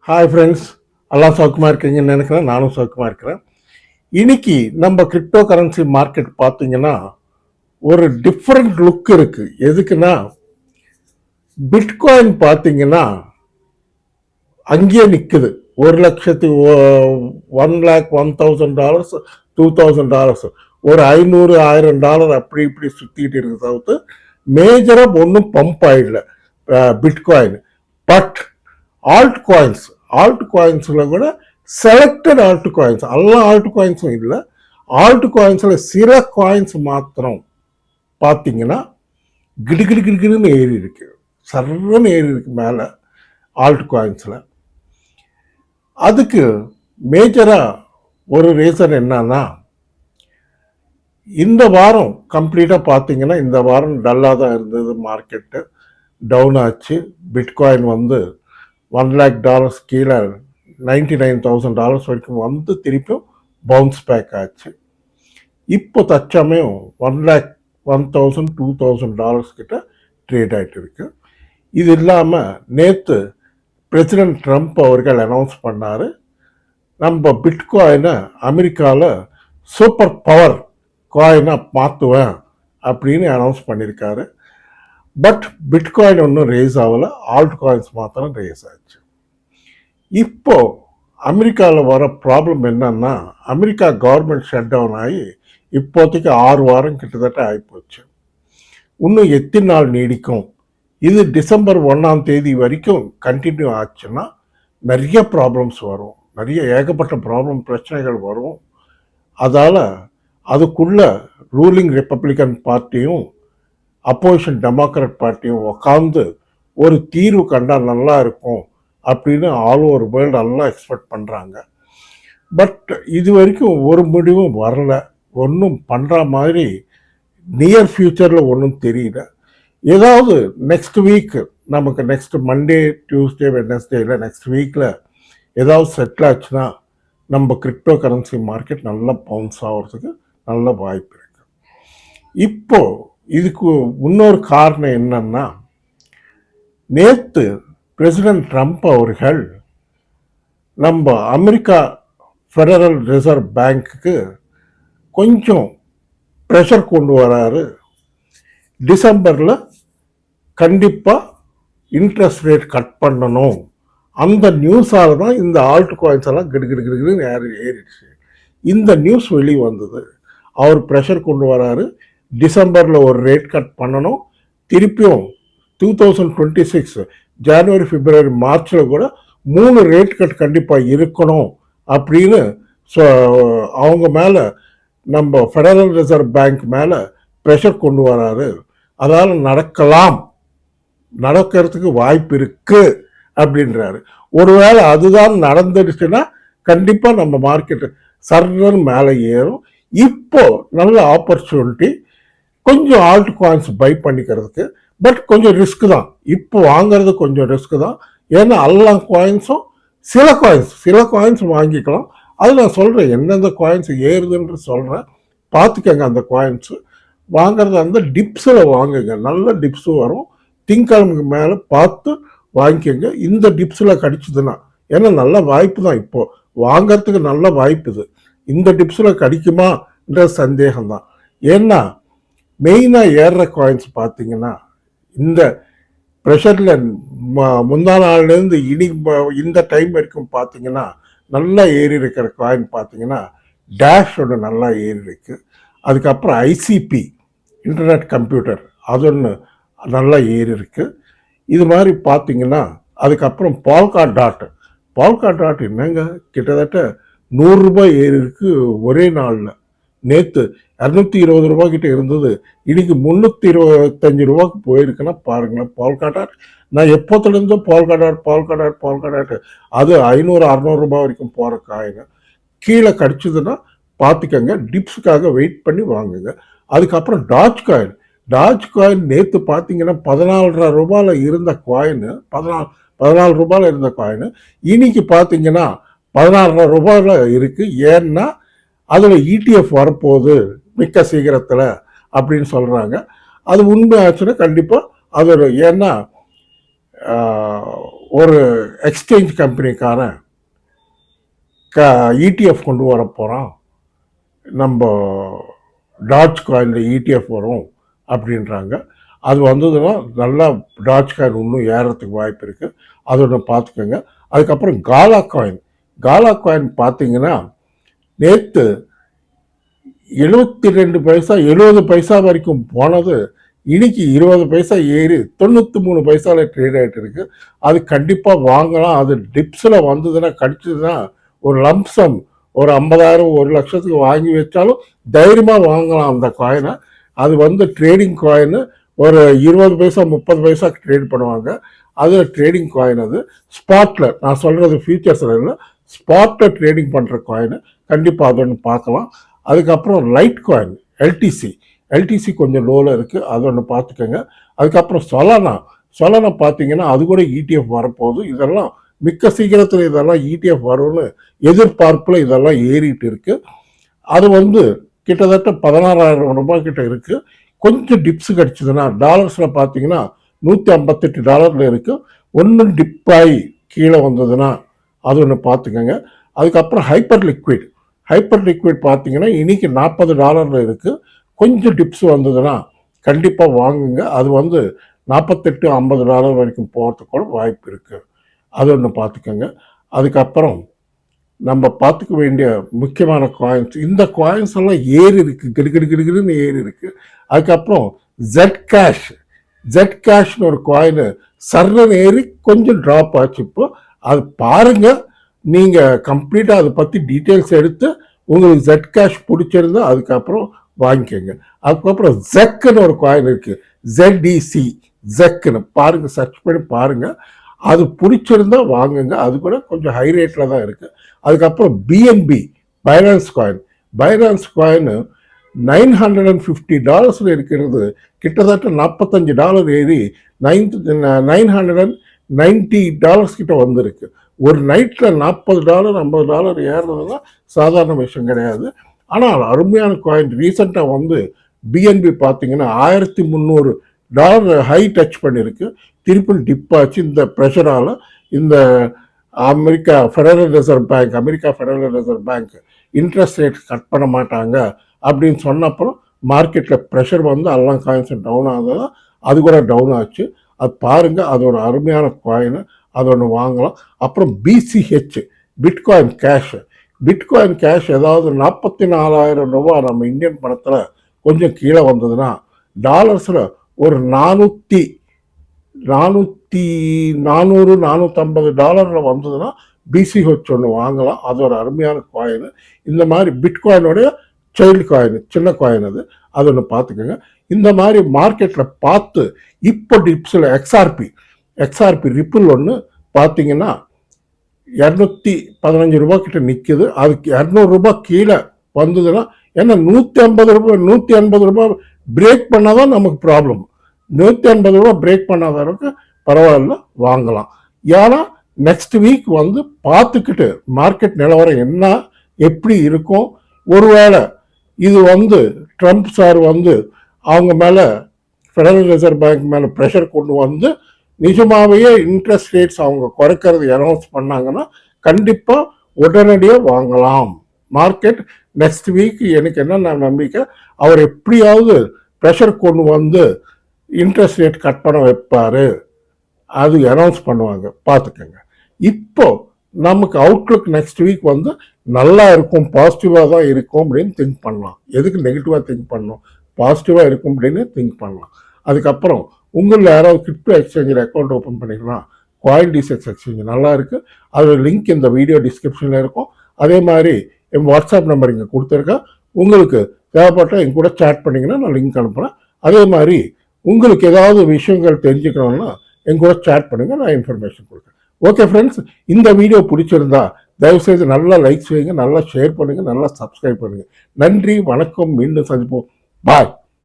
Hi friends, எல்லாம் சௌக்கியமாக இருக்கீங்கன்னு நினைக்கிறேன். நானும் சௌக்கியமாக இருக்கிறேன். இன்னைக்கு நம்ம கிரிப்டோ கரன்சி மார்க்கெட் பார்த்தீங்கன்னா ஒரு டிஃப்ரெண்ட் லுக் இருக்கு. எதுக்குன்னா பிட்காயின் பார்த்தீங்கன்னா அங்கேயே நிற்குது. $1,01,000 $2,000 ஒரு $500,000 அப்படி இப்படி சுற்றிட்டு இருக்கு தவிர்த்து மேஜராக ஒன்றும் பம்ப் ஆயிடல பிட்காயின். பட் ஆல்ட் காயின்ஸ் காயின்ஸில் கூட செலக்டட் ஆல்ட் காயின்ஸ், எல்லா ஆல்ட் காயின்ஸும் இல்லை, ஆல்ட் காயின்ஸில் சில காயின்ஸ் மாத்திரம் பார்த்தீங்கன்னா கிடுகிடுன்னு ஏறி இருக்கு, சர்வன்னு ஏறி இருக்கு மேலே ஆல்ட் காயின்ஸில். அதுக்கு மேஜராக ஒரு ரீசன் என்னன்னா, இந்த வாரம் கம்ப்ளீட்டாக பார்த்தீங்கன்னா இந்த வாரம் டல்லாக தான் இருந்தது, மார்க்கெட்டு டவுன் ஆச்சு. பிட்காயின் வந்து $1,00,000 கீழே $99,000 வரைக்கும் வந்து திருப்பியும் பவுன்ஸ் பேக் ஆச்சு. இப்போ தற்சமயம் $1,01,000 $2,000 கிட்ட ட்ரேட் ஆகிட்டு இருக்கு. இது இல்லாமல் நேற்று பிரசிடென்ட் ட்ரம்ப் அவர்கள் அனௌன்ஸ் பண்ணார், நம்ம பிட்காயினை அமெரிக்காவில் சூப்பர் பவர் காயினாக மாற்றுவேன் அப்படின்னு அனௌன்ஸ் பண்ணியிருக்காரு. பட் பிட்காயின் ஒன்றும் ரேஸ் ஆகலை, ஆல்ட் காயின்ஸ் மாத்திரம் ரேஸ் ஆச்சு. இப்போ அமெரிக்காவில் வர ப்ராப்ளம் என்னன்னா, அமெரிக்கா கவர்மெண்ட் ஷட் டவுன் ஆகி இப்போதைக்கு 6 வாரம் கிட்டத்தட்ட ஆகிப்போச்சு. இன்னும் எத்தனை நாள் நீடிக்கும்? இது டிசம்பர் 1 வரைக்கும் கண்டினியூ ஆச்சுன்னா நிறைய ப்ராப்ளம்ஸ் வரும், நிறைய ஏகப்பட்ட பிரச்சனைகள் வரும். அதால் அதுக்குள்ள ரூலிங் ரிப்பப்ளிகன் பார்ட்டியும் அப்போசிஷன் டெமோக்ராட் பார்ட்டியும் உக்காந்து ஒரு தீர்வு கண்டால் நல்லா இருக்கும் அப்படின்னு ஆல் ஓவர் வேர்ல்டு எல்லாம் எக்ஸ்பெக்ட் பண்ணுறாங்க. பட் இது வரைக்கும் ஒரு முடிவும் வரல, ஒன்றும் பண்ணுற மாதிரி நியர் ஃப்யூச்சரில் ஒன்றும் தெரியல. ஏதாவது நெக்ஸ்ட் வீக், நமக்கு நெக்ஸ்ட் மண்டே டியூஸ்டே வெட்னஸ்டேயில் நெக்ஸ்ட் வீக்கில் ஏதாவது செட்டில் ஆச்சுன்னா நம்ம கிரிப்டோ கரன்சி மார்க்கெட் நல்லா பவுன்ஸ் ஆகிறதுக்கு நல்ல வாய்ப்பு இருக்குது. இப்போ இதுக்கு இன்னொரு காரணம் என்னன்னா, நேற்று பிரசிடென்ட் ட்ரம்ப் அவர்கள் நம்ம அமெரிக்கா ஃபெடரல் ரிசர்வ் பேங்க்குக்கு கொஞ்சம் ப்ரெஷர் கொண்டு வராரு. டிசம்பரில் கண்டிப்பாக இன்ட்ரெஸ்ட் ரேட் கட் பண்ணணும். அந்த நியூஸால் தான் இந்த ஆல்ட் காயின்ஸ் எல்லாம் கிடுகிடுன்னு ஏறிடுச்சு. இந்த நியூஸ் வெளியே வந்தது. அவர் ப்ரெஷர் கொண்டு வராரு, டிசம்பரில் ஒரு ரேட் கட் பண்ணணும், திருப்பியும் 2026 ஜனவரி பிப்ரவரி மார்ச்சில் கூட 3 ரேட் கட் கண்டிப்பாக இருக்கணும் அப்படின்னு அவங்க மேலே, நம்ம ஃபெடரல் ரிசர்வ் பேங்க் மேலே ப்ரெஷர் கொண்டு வராரு. அதால் நடக்கிறதுக்கு வாய்ப்பு இருக்கு அப்படின்றாரு. ஒருவேளை அதுதான் நடந்துடுச்சுன்னா கண்டிப்பாக நம்ம மார்க்கெட்டு சர்வன் மேலே ஏறும். இப்போ நல்ல ஆப்பர்ச்சுனிட்டி கொஞ்சம் ஆல்ட் காயின்ஸ் பை பண்ணிக்கிறதுக்கு. பட் கொஞ்சம் ரிஸ்க் தான், இப்போ வாங்கிறது கொஞ்சம் ரிஸ்க் தான். ஏன்னா எல்லா காயின்ஸும் சில காயின்ஸ் வாங்கிக்கலாம். அது நான் சொல்கிறேன், எந்தெந்த காயின்ஸ் ஏறுதுன்னு சொல்கிறேன், பார்த்துக்கங்க. அந்த காயின்ஸு வாங்கிறது அந்த டிப்ஸில் வாங்குங்க, நல்ல டிப்ஸு வரும். திங்கக்கிழமைக்கு மேலே பார்த்து வாங்கிக்கோங்க. இந்த டிப்ஸில் கிடைச்சிதுன்னா, ஏன்னா நல்ல வாய்ப்பு தான், இப்போது வாங்கிறதுக்கு நல்ல வாய்ப்பு இது. இந்த டிப்ஸில் கிடைக்குமான்ற சந்தேகம்தான். ஏன்னா மெயினாக ஏறுற காயின்ஸ் பார்த்தீங்கன்னா, இந்த ப்ரெஷரில் முந்தா நாள்லேருந்து இந்த டைம் வரைக்கும் பார்த்தீங்கன்னா நல்லா ஏறி இருக்கிற காயின் பார்த்தீங்கன்னா டேஷோட நல்லா ஏறி இருக்கு. அதுக்கப்புறம் ஐசிபி இன்டர்நெட் கம்ப்யூட்டர் அது ஒன்று நல்லா ஏறி இருக்கு. இது மாதிரி பார்த்தீங்கன்னா அதுக்கப்புறம் பால்கா டாட் என்னங்க கிட்டத்தட்ட $100 ஏறி இருக்கு ஒரே நாளில். நேற்று $220 கிட்ட இருந்தது, இன்னைக்கு $325 போயிருக்குன்னா பாருங்களேன். பால்கா டாட் நான் எப்போத்துலேருந்தோ பால்கா டாட் அது $500-600 வரைக்கும் போகிற காயின் கீழே கிடச்சிதுன்னா பார்த்துக்கங்க, டிப்ஸுக்காக வெயிட் பண்ணி வாங்குங்க. அதுக்கப்புறம் டாஜ் காயின் நேற்று பார்த்தீங்கன்னா $14.5 இருந்த காயின், $14 இருந்த காயின் இன்னைக்கு பார்த்தீங்கன்னா $16 இருக்கு. ஏன்னா அதில் இடிஎஃப் வரப்போகுது மிக்க சீக்கிரத்தில் அப்படின்னு சொல்கிறாங்க. அது உண்மை ஆச்சுன்னா கண்டிப்பாக அது ஏன்னா ஒரு எக்ஸ்சேஞ்ச் கம்பெனிக்காரன் ETF கொண்டு வர போகிறான், நம்ம டாட்ச் காயினில் ETF வரும் அப்படின்றாங்க. அது வந்ததுன்னா நல்லா டாட்ச் காயின் இன்னும் ஏறத்துக்கு வாய்ப்பு இருக்குது. அது ஒன்று பார்த்துக்கோங்க. அதுக்கப்புறம் காலா காயின் பார்த்தீங்கன்னா நேற்று 72 பைசா 70 பைசா வரைக்கும் போனது இன்னைக்கு 20 பைசா ஏறி 93 பைசாவில் ட்ரேட் ஆகிட்டு இருக்கு. அது கண்டிப்பாக வாங்கலாம். அது டிப்ஸில் வந்ததுன்னா கடிச்சதுன்னா ஒரு லம்சம் ஒரு 50,000 1 லட்சத்துக்கு வாங்கி வச்சாலும் தைரியமாக வாங்கலாம் அந்த காயினை. அது வந்து ட்ரேடிங் காயின், ஒரு 20 பைசா 30 பைசாக்கு ட்ரேட் பண்ணுவாங்க. அது ட்ரேடிங் காயின். அது ஸ்பாட்டில், நான் சொல்கிறது ஃபியூச்சர்ஸில் இல்லை, ஸ்பாட்டில் ட்ரேடிங் பண்ணுற காயின். கண்டிப்பாக அது ஒன்று பார்க்கலாம். அதுக்கப்புறம் லைட் காயின் எல்டிசி கொஞ்சம் லோவில் இருக்குது, அது ஒன்று பார்த்துக்கோங்க. அதுக்கப்புறம் சொலானா பார்த்தீங்கன்னா அது கூட ETF வரப்போகுது. இதெல்லாம் மிக்க சீக்கிரத்தில் இதெல்லாம் ETF வரும்னு எதிர்பார்ப்பில் இதெல்லாம் ஏறிட்டு இருக்கு. அது வந்து கிட்டத்தட்ட 16,000 ரூபாய் கிட்ட இருக்குது. கொஞ்சம் டிப்ஸ் கிடச்சிதுன்னா டாலர்ஸில் பார்த்தீங்கன்னா $158 இருக்குது. ஒன்றும் டிப்பாகி கீழே வந்ததுன்னா அது ஒன்று பார்த்துக்கோங்க. அதுக்கப்புறம் ஹைப்பர் லிக்விட் பார்த்தீங்கன்னா இன்னைக்கு $40 இருக்குது. கொஞ்சம் டிப்ஸ் வந்ததுன்னா கண்டிப்பாக வாங்குங்க. அது வந்து $48-50 வரைக்கும் போகிறதுக்கு கூட வாய்ப்பு இருக்குது. அது ஒன்று பார்த்துக்கோங்க. அதுக்கப்புறம் நம்ம பார்த்துக்க வேண்டிய முக்கியமான காயின்ஸ், இந்த காயின்ஸ் எல்லாம் ஏறி இருக்குது, கிடுகிடுன்னு ஏறி இருக்குது. அதுக்கப்புறம் ஜெட் கேஷ்னு ஒரு காயின் சர்றன் ஏறி கொஞ்சம் ட்ராப் ஆச்சு. இப்போ அது பாருங்கள், நீங்கள் கம்ப்ளீட்டாக அதை பற்றி டீட்டெயில்ஸ் எடுத்து உங்களுக்கு ஜெட் கேஷ் பிடிச்சிருந்தா அதுக்கப்புறம் வாங்கிக்கோங்க. அதுக்கப்புறம் ஜெக்குன்னு ஒரு காயின் இருக்குது, ஜெக்குன்னு பாருங்கள், சர்ச் பண்ணி பாருங்கள். அது பிடிச்சிருந்தா வாங்குங்க. அது கூட கொஞ்சம் ஹை ரேட்டில் தான் இருக்குது. அதுக்கப்புறம் BNB பைனான்ஸ் காயின் $950 இருக்கிறது. கிட்டத்தட்ட $45 ஏறி $990 கிட்ட வந்திருக்கு. ஒரு நைட்டில் $40 $50 ஏறுறதுலாம் சாதாரண விஷயம் கிடையாது. ஆனால் அருமையான காயின். ரீசெண்டாக வந்து BNB பார்த்தீங்கன்னா $1,300 ஹை டச் பண்ணியிருக்கு. திருப்பி டிப் ஆச்சு. இந்த ப்ரெஷரால் இந்த America federal reserve bank interest rate cut பண்ண மாட்டாங்க அப்படின்னு சொன்னப்பறம் மார்க்கெட்டில் ப்ரெஷர் வந்து எல்லாம் காயின்ஸும் டவுன் ஆகுதுதான். அது கூட டவுன் ஆச்சு. அது பாருங்கள், அது ஒரு அருமையான காயின், அது ஒன்று வாங்கலாம். அப்புறம் BCH பிட்காயின் கேஷ் ஏதாவது 44,000 ரூபாய் நம்ம இந்தியன் பணத்தில் கொஞ்சம் கீழே வந்ததுன்னா டாலர்ஸில் ஒரு $450 வந்ததுன்னா BCH ஒன்று வாங்கலாம். அது ஒரு அருமையான காயின். இந்த மாதிரி பிட்காயினுடைய சைல்டு காயின், சின்ன காயின், அது ஒன்று பார்த்துக்கோங்க. இந்த மாதிரி மார்க்கெட்டில் பார்த்து இப்போ டிப்ஸில் எக்ஸ்ஆர்பி ரிப்பிள் ஒன்று பார்த்தீங்கன்னா $215 கிட்ட நிற்குது. அதுக்கு $200 கீழே வந்ததுன்னா, ஏன்னா $150 பிரேக் பண்ணாதான் நமக்கு ப்ராப்ளம். $150 பிரேக் பண்ணாத அளவுக்கு பரவாயில்ல, வாங்கலாம். ஏன்னா நெக்ஸ்ட் வீக் வந்து பார்த்துக்கிட்டு மார்க்கெட் நிலவரம் என்ன எப்படி இருக்கும். ஒருவேளை இது வந்து ட்ரம்ப் சார் வந்து அவங்க மேலே, ஃபெடரல் ரிசர்வ் பேங்க் மேலே ப்ரெஷர் கொண்டு வந்து நிஜமாவே இன்ட்ரெஸ்ட் ரேட்ஸ் அவங்க குறைக்கிறது அனௌன்ஸ் பண்ணாங்கன்னா கண்டிப்பாக உடனடியாக வாங்கலாம். மார்க்கெட் நெக்ஸ்ட் வீக் எனக்கு என்ன நம்பிக்கை, அவர் எப்படியாவது ப்ரெஷர் கொண்டு வந்து இன்ட்ரெஸ்ட் ரேட் கட் பண்ண வைப்பார், அது அனௌன்ஸ் பண்ணுவாங்க, பார்த்துக்கோங்க. இப்போ நமக்கு அவுட்லுக் நெக்ஸ்ட் வீக் வந்து நல்லா இருக்கும், பாசிட்டிவாக தான் இருக்கும் அப்படின்னு திங்க் பண்ணலாம். எதுக்கு நெகட்டிவாக திங்க் பண்ணணும், பாசிட்டிவாக இருக்கும் அப்படின்னு திங்க் பண்ணலாம். அதுக்கப்புறம் உங்களில் யாராவது கிரிப்டோ எக்ஸ்சேஞ்சில் அக்கௌண்ட் ஓப்பன் பண்ணிக்கலாம். CoinDesk எக்ஸ்சேஞ்ச் நல்லா இருக்குது. அதோட லிங்க் இந்த வீடியோ டிஸ்கிரிப்ஷனில் இருக்கும். அதே மாதிரி என் வாட்ஸ்அப் நம்பர் இங்கே கொடுத்துருக்கேன். உங்களுக்கு தேவைப்பட்டால் என் கூட சேட் பண்ணிங்கன்னா நான் லிங்க் அனுப்புகிறேன். அதே மாதிரி உங்களுக்கு ஏதாவது விஷயங்கள் தெரிஞ்சுக்கணும்னா என் கூட சேட் பண்ணுங்கள், நான் இன்ஃபர்மேஷன் கொடுக்குறேன். ஓகே ஃப்ரெண்ட்ஸ், இந்த வீடியோ பிடிச்சிருந்தா தயவுசெய்து நல்லா லைக் செய்யுங்க, நல்லா ஷேர் பண்ணுங்கள், நல்லா சப்ஸ்கிரைப் பண்ணுங்கள். நன்றி, வணக்கம், மீண்டும் சந்திப்போம். பாய்.